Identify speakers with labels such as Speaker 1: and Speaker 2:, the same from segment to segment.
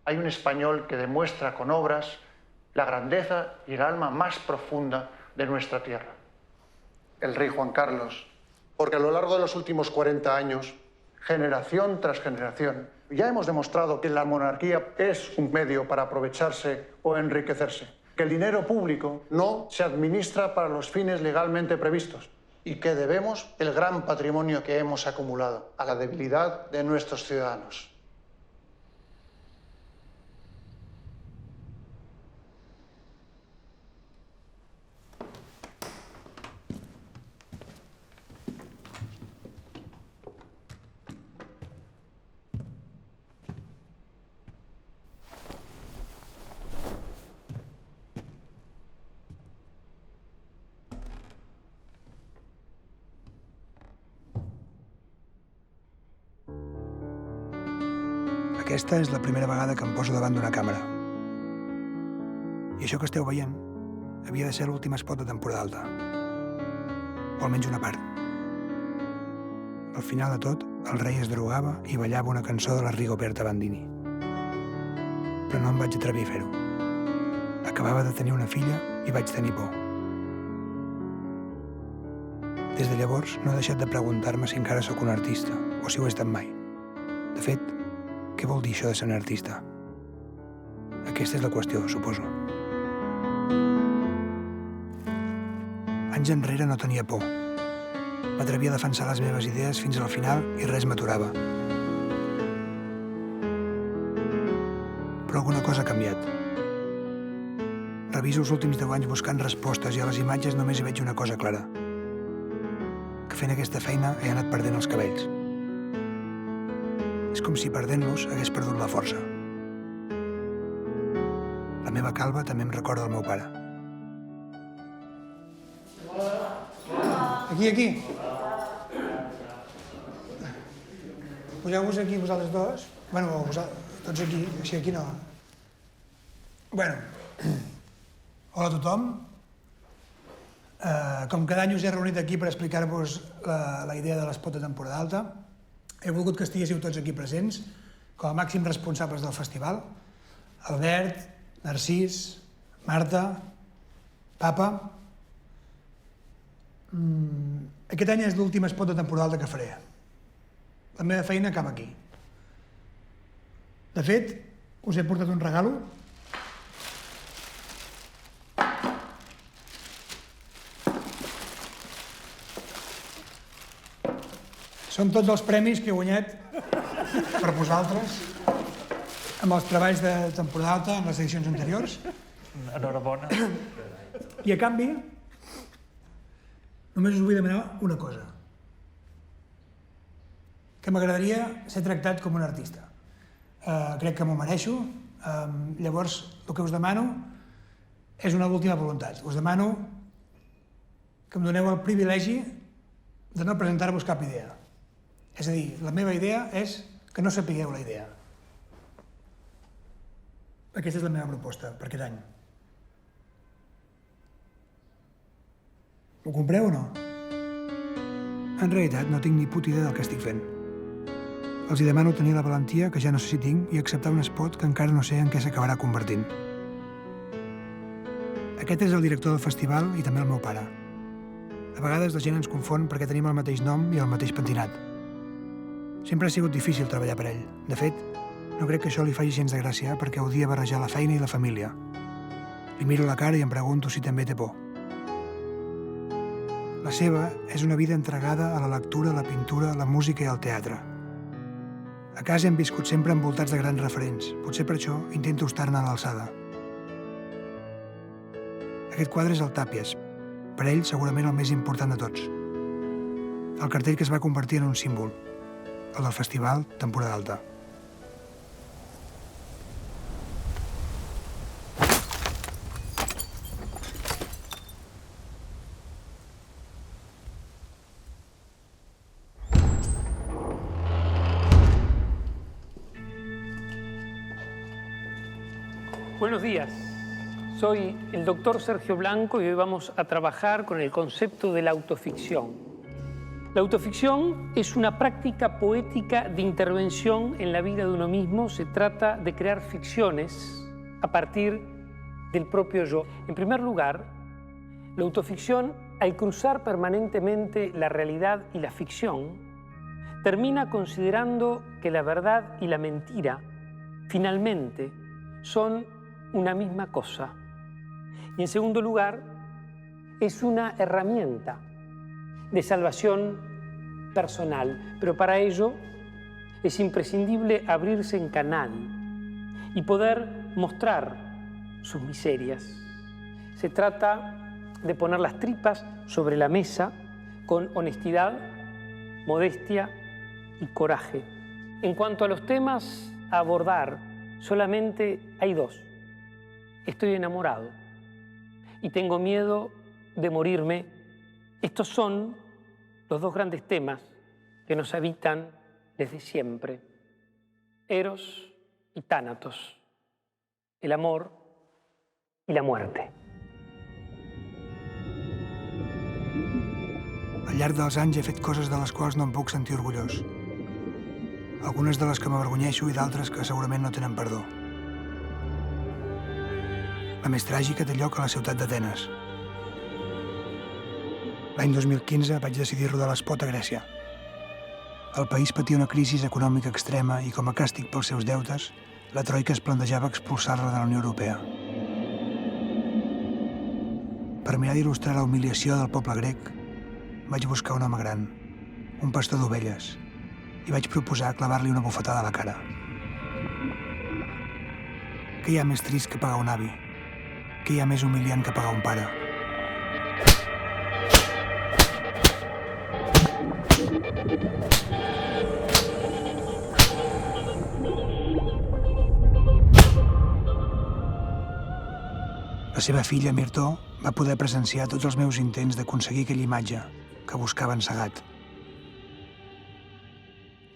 Speaker 1: hay un español que demuestra con obras la grandeza y el alma más profunda de nuestra tierra. El rey Juan Carlos, porque a lo largo de los últimos 40 años, generación tras generación, ya hemos demostrado que la monarquía es un medio para aprovecharse o enriquecerse, que el dinero público no se administra para los fines legalmente previstos y que debemos el gran patrimonio que hemos acumulado a la debilidad de nuestros ciudadanos.
Speaker 2: Aquesta és la primera vegada que em poso davant d'una càmera. I això que esteu veient havia de ser l'últim espot de temporada alta. O almenys una part. Al final de tot, el rei es drogava i ballava una cançó de la Rigoberta Bandini. Però no em vaig atrevir a fer-ho. Acabava de tenir una filla i vaig tenir por. Des de llavors no he deixat de preguntar-me si encara sóc un artista o si ho he estat mai. De fet, què vol dir això de ser un artista? Aquesta és la qüestió, suposo. Anys enrere no tenia por. M'atrevia a defensar les meves idees fins al final i res m'aturava. Però alguna cosa ha canviat. Reviso els últims 10 anys buscant respostes i a les imatges només hi veig una cosa clara. Que fent aquesta feina he anat perdent els cabells. És com si perdent-los hagués perdut la força. La meva calva també em recorda el meu pare.
Speaker 3: Aquí. Poseu-vos aquí vosaltres dos. Bueno, tots aquí, així aquí no. Bueno, hola a tothom. Com cada any us he reunit aquí per explicar-vos la idea de l'espot de temporada alta, he volgut que estiguéssiu tots aquí presents, com a màxims responsables del festival. Albert, Narcís, Marta, Papa. Aquest any és l'últim espot de temporada alta que faré. La meva feina acaba aquí. De fet, us he portat un regalo. Són tots els premis que he guanyat per vosaltres amb els treballs de temporada alta en les edicions anteriors.
Speaker 4: Enhorabona.
Speaker 3: I a canvi, només us vull demanar una cosa. Que m'agradaria ser tractat com un artista. Crec que m'ho mereixo. Llavors, el que us demano és una última voluntat. Us demano que em doneu el privilegi de no presentar-vos cap idea. És a dir, la meva idea és que no sapigueu la idea. Aquesta és la meva proposta per aquest any. Ho compreu o no?
Speaker 2: En realitat, no tinc ni puta idea del que estic fent. Els hi demano tenir la valentia, que ja no sé si tinc, i acceptar un spot que encara no sé en què s'acabarà convertint. Aquest és el director del festival i també el meu pare. A vegades la gent ens confon perquè tenim el mateix nom i el mateix pentinat. Sempre ha sigut difícil treballar per ell. De fet, no crec que això li faci gens de gràcia perquè odia barrejar la feina i la família. Li miro la cara i em pregunto si també té por. La seva és una vida entregada a la lectura, la pintura, la música i el teatre. A casa hem viscut sempre envoltats de grans referents. Potser per això intento estar-ne a l'alçada. Aquest quadre és el Tàpies. Per ell, segurament el més important de tots. El cartell que es va convertir en un símbol. El del festival Temporada Alta.
Speaker 5: Buenos días. Soy el doctor Sergio Blanco y hoy vamos a trabajar con el concepto de la autoficción. La autoficción es una práctica poética de intervención en la vida de uno mismo. Se trata de crear ficciones a partir del propio yo. En primer lugar, la autoficción, al cruzar permanentemente la realidad y la ficción, termina considerando que la verdad y la mentira, finalmente, son una misma cosa. Y en segundo lugar, es una herramienta de salvación personal, pero para ello es imprescindible abrirse en canal y poder mostrar sus miserias. Se trata de poner las tripas sobre la mesa con honestidad, modestia y coraje. En cuanto a los temas a abordar, solamente hay dos. Estoy enamorado y tengo miedo de morirme. Estos son los dos grandes temas que nos habitan desde siempre. Eros y Tánatos. El amor y la muerte.
Speaker 2: Al llarg dels anys he fet coses de les quals no em puc sentir orgullós. Algunes de les que m'avergonyeixo i d'altres que segurament no tenen perdó. La més tràgica té lloc a la ciutat d'Atenes. L'any 2015 vaig decidir rodar l'espot a Grècia. El país patia una crisi econòmica extrema i, com a càstig pels seus deutes, la Troika es plantejava expulsar-la de la Unió Europea. Per mirar d'il·lustrar la humiliació del poble grec, vaig buscar un home gran, un pastor d'ovelles, i vaig proposar clavar-li una bufetada a la cara. Què hi ha més trist que pagar un avi? Què hi ha més humiliant que pagar un pare? La seva filla, Mirtó, va poder presenciar tots els meus intents d'aconseguir aquella imatge que buscava encegat.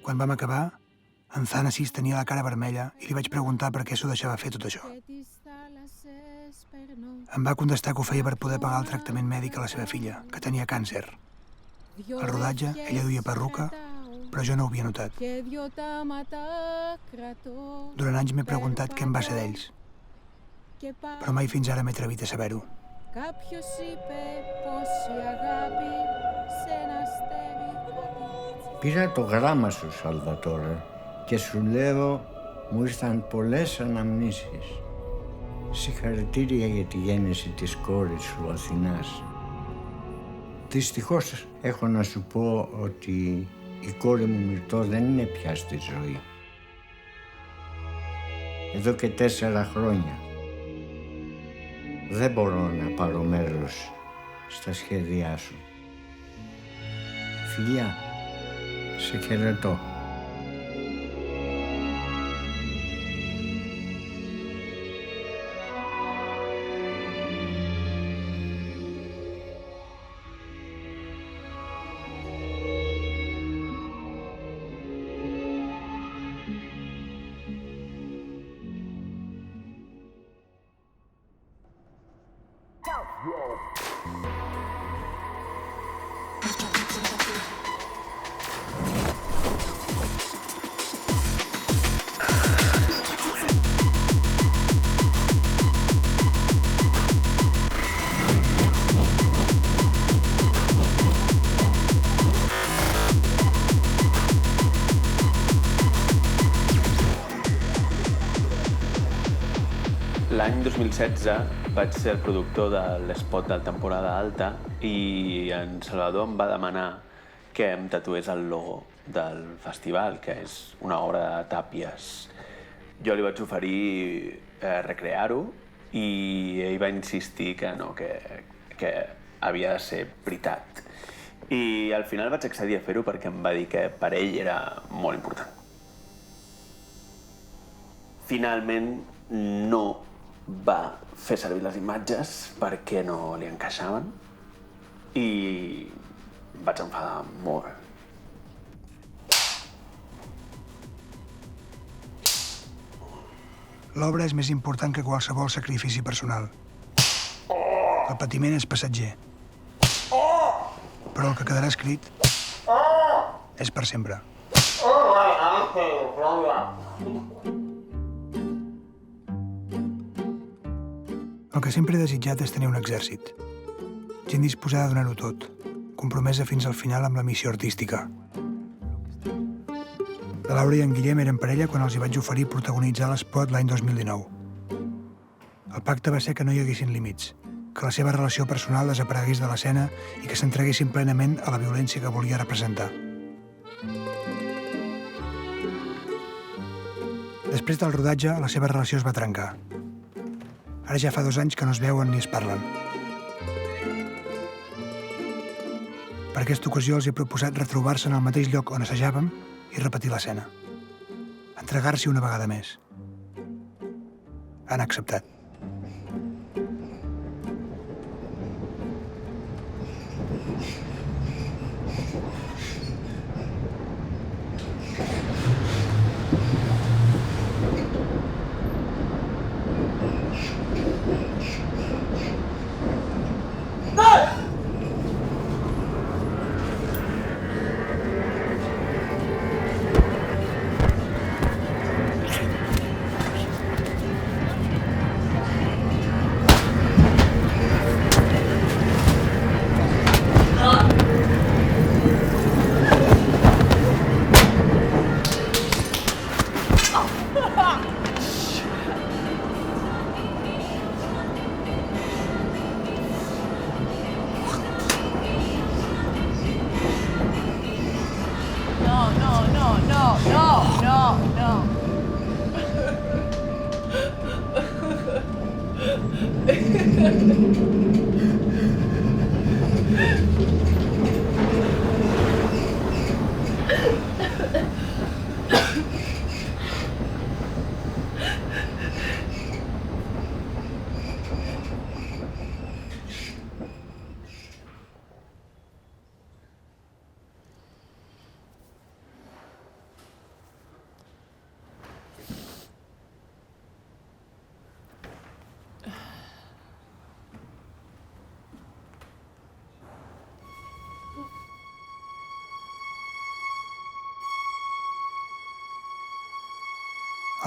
Speaker 2: Quan vam acabar, en Thanasis tenia la cara vermella i li vaig preguntar per què s'ho deixava fer tot això. Em va contestar que ho feia per poder pagar el tractament mèdic a la seva filla, que tenia càncer. Al rodatge, ella duia perruca, però jo no ho havia notat. Durant anys m'he preguntat què en va ser d'ells, però mai fins ara m'he atrevit a saber-ho.
Speaker 4: Πήρα το γράμμα σου, Σαλβατόρε, και σου λέω, μου ήρθαν πολλές αναμνήσεις. Συγχαρητήρια για τη γέννηση της κόρης σου, Αθηνάς. Δυστυχώς έχω να σου πω ότι η κόρη μου Μυρτώ δεν είναι πια στη ζωή. Εδώ και 4 χρόνια δεν μπορώ να πάρω μέρος στα σχέδιά σου. Φιλιά, σε χαιρετώ.
Speaker 6: L'any 2016 vaig ser el productor de l'espot de temporada alta i en Salvador em va demanar que em tatués el logo del festival, que és una obra de Tàpies. Jo li vaig oferir recrear-ho i ell va insistir que no, que havia de ser veritat. I al final vaig accedir a fer-ho perquè em va dir que per ell era molt important. Finalment no va fer servir les imatges perquè no li encaixaven i em vaig enfadar molt.
Speaker 2: L'obra és més important que qualsevol sacrifici personal. El patiment és passatger. Però el que quedarà escrit és per sempre. El que sempre he desitjat és tenir un exèrcit. Gent disposada a donar-ho tot, compromesa fins al final amb la missió artística. La Laura i en Guillem eren parella quan els hi vaig oferir protagonitzar l'espot l'any 2019. El pacte va ser que no hi haguessin límits, que la seva relació personal desaparegués de l'escena i que s'entreguessin plenament a la violència que volia representar. Després del rodatge, la seva relació es va trencar. Ara ja fa 2 anys que no es veuen ni es parlen. Per aquesta ocasió els he proposat retrobar-se en el mateix lloc on assajàvem i repetir l'escena. Entregar-s'hi una vegada més. Han acceptat.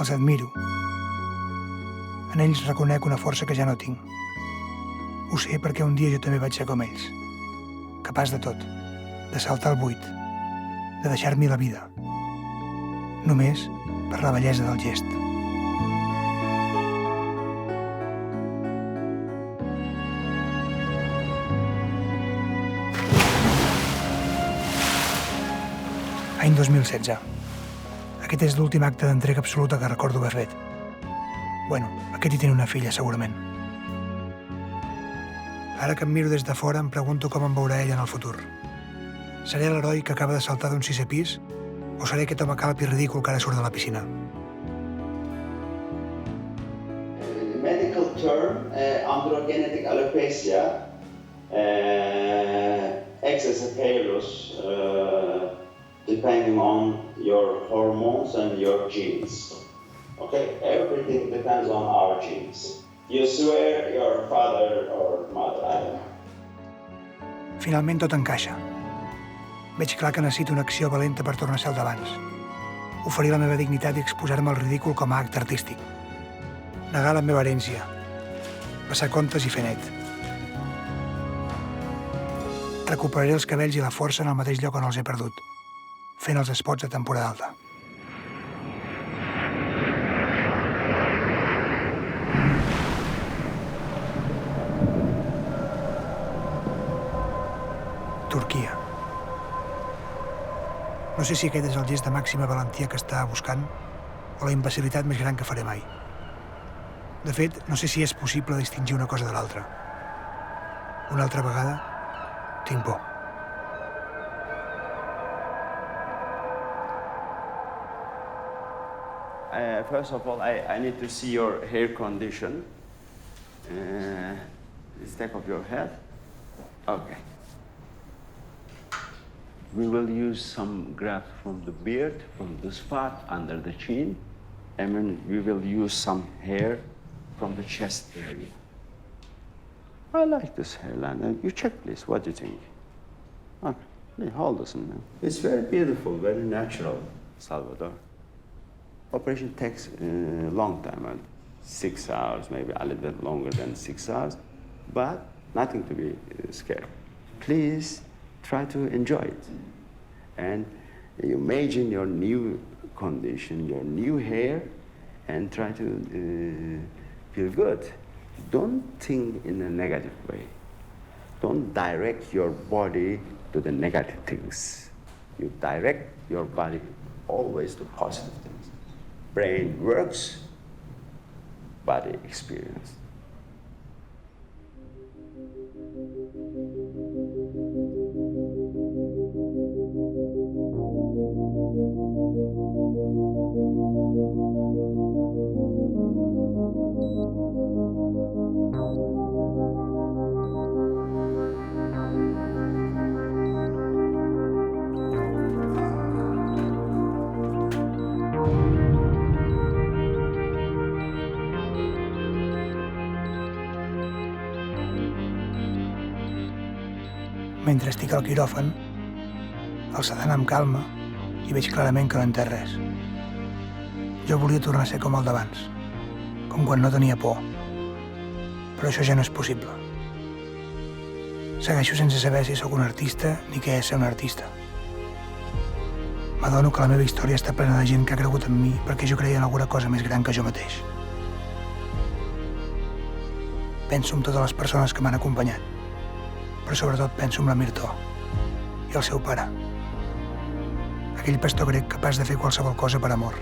Speaker 2: Els admiro. En ells reconec una força que ja no tinc. Ho sé perquè un dia jo també vaig ser com ells. Capaç de tot. De saltar al buit. De deixar-m'hi la vida. Només per la bellesa del gest. Any 2016. Aquest és l'últim acte d'entrega absoluta que recordo haver fet. Bueno, aquest hi té una filla, segurament. Ara que em miro des de fora em pregunto com em veurà ella en el futur. Seré l'heroi que acaba de saltar d'un 6è pis o seré aquest home calp i ridícul que ara surt de la piscina?
Speaker 7: The medical term, androgenetic alopecia, exocephalus, depending on your hormones and your genes. Okay, everything depends on our genes. You swear your father or mother, I don't know.
Speaker 2: Finalment tot encaixa. Veig clar que necessito una acció valenta per tornar a ser el d'abans. Oferir la meva dignitat i exposar-me al ridícul com a acte artístic. Negar la meva herència. Passar comptes i fer net. Recuperaré els cabells i la força en el mateix lloc on els he perdut, fent els spots de temporada alta. Turquia. No sé si aquest és el gest de màxima valentia que estava buscant o la imbecilitat més gran que faré mai. De fet, no sé si és possible distingir una cosa de l'altra. Una altra vegada, tinc por.
Speaker 7: First of all, I need to see your hair condition. This top of your head. Okay. We will use some graft from the beard, from the spot under the chin, and then we will use some hair from the chest area. I like this hairline. You check, please. What do you think? Okay. Hold this. It's very beautiful, very natural, Salvador. Operation takes a long time, 6 hours, maybe a little bit longer than 6 hours, but nothing to be scared. Please try to enjoy it. And you imagine your new condition, your new hair, and try to feel good. Don't think in a negative way. Don't direct your body to the negative things. You direct your body always to positive things. Brain works, body experience.
Speaker 2: Mentre estic al quiròfan, el sedant em calma i veig clarament que no entès res. Jo volia tornar a ser com el d'abans, com quan no tenia por. Però això ja no és possible. Segueixo sense saber si sóc un artista ni què és ser un artista. M'adono que la meva història està plena de gent que ha cregut en mi perquè jo creia en alguna cosa més gran que jo mateix. Penso en totes les persones que m'han acompanyat, però sobretot penso en la Mirtó i el seu pare. Aquell pastor grec capaç de fer qualsevol cosa per amor.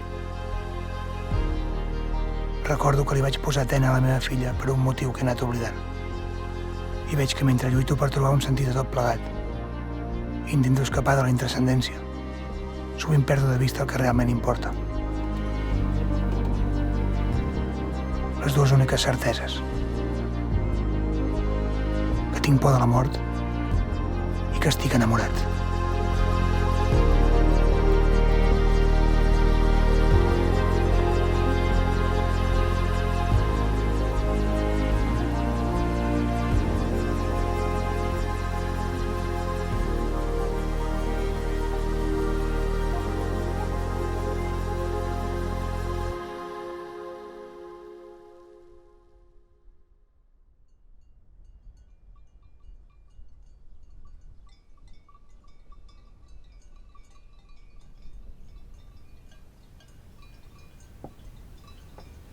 Speaker 2: Recordo que li vaig posar Atena a la meva filla per un motiu que he anat oblidant. I veig que mentre lluito per trobar un sentit a tot plegat, intento escapar de la intrascendència. Sovint perdo de vista el que realment importa. Les dues úniques certeses. Que tinc por de la mort i que estic enamorat.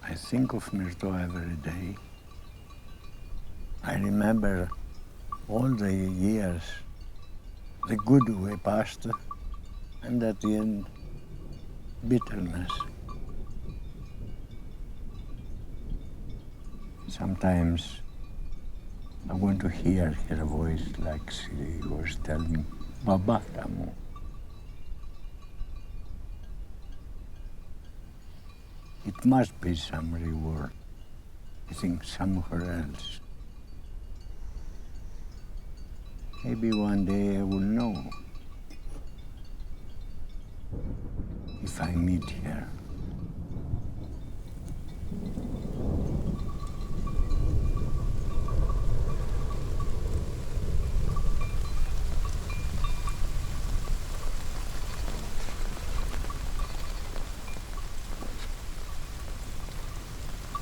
Speaker 4: I think of Mirtó every day. I remember all the years, the good we passed, and at the end, bitterness. Sometimes I want to hear her voice like she was telling Babakamu. It must be some reward. I think somewhere else. Maybe one day I will know if I meet her.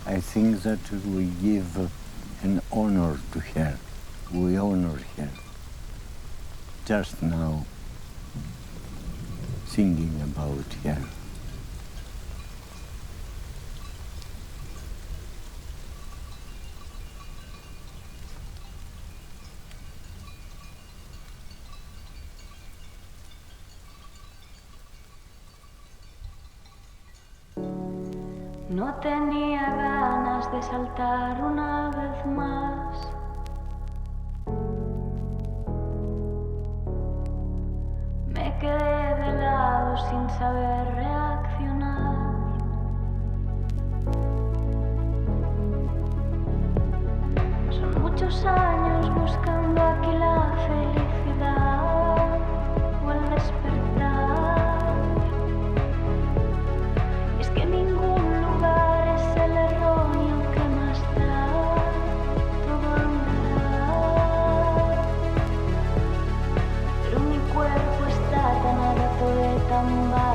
Speaker 4: I think that we give an honor to her. We honor her. Just now, thinking about her.
Speaker 8: No tenía ganas de saltar una vez más. Me quedé de lado sin saber reaccionar. Son muchos años buscando aquí la felicidad o el despertar. Y es que ningún lugar es el erróneo que más da, todo andará. Pero mi cuerpo samba